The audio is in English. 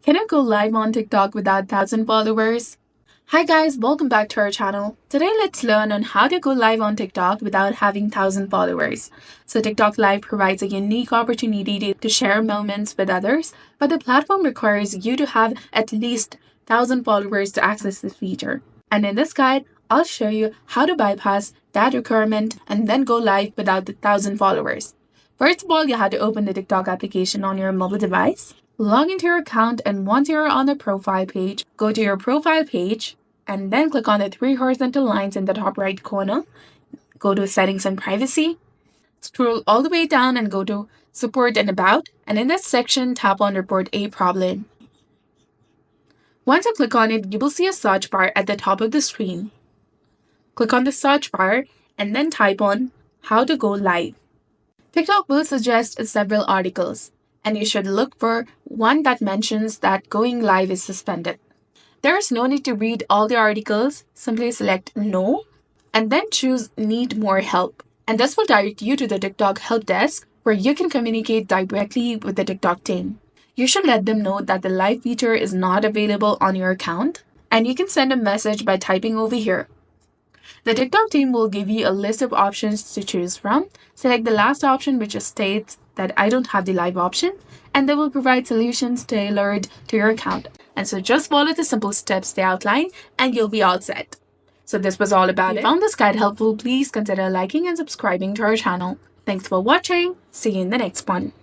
Can I go live on TikTok without 1,000 followers? Hi guys, welcome back to our channel. Today let's learn on how to go live on TikTok without having 1,000 followers. So TikTok Live provides a unique opportunity to share moments with others, but the platform requires you to have at least 1,000 followers to access this feature. And in this guide, I'll show you how to bypass that requirement and then go live without the 1,000 followers. First of all, you have to open the TikTok application on your mobile device. Log into your account, and once you're on the profile page, go to your profile page and then click on the three horizontal lines in the top right corner. Go to Settings and Privacy. Scroll all the way down and go to Support and About, and in this section, tap on Report a Problem. Once you click on it, you will see a search bar at the top of the screen. Click on the search bar and then type on How to Go Live. TikTok will suggest several articles, and you should look for one that mentions that going live is suspended. There is no need to read all the articles, simply select No, and then choose Need More Help. And this will direct you to the TikTok help desk where you can communicate directly with the TikTok team. You should let them know that the live feature is not available on your account, and you can send a message by typing over here. The TikTok team will give you a list of options to choose from. Select the last option, which states that I don't have the live option, and they will provide solutions tailored to your account. And so just follow the simple steps they outline and you'll be all set. So this was all about it. If you found this guide helpful, please consider liking and subscribing to our channel. Thanks for watching. See you in the next one.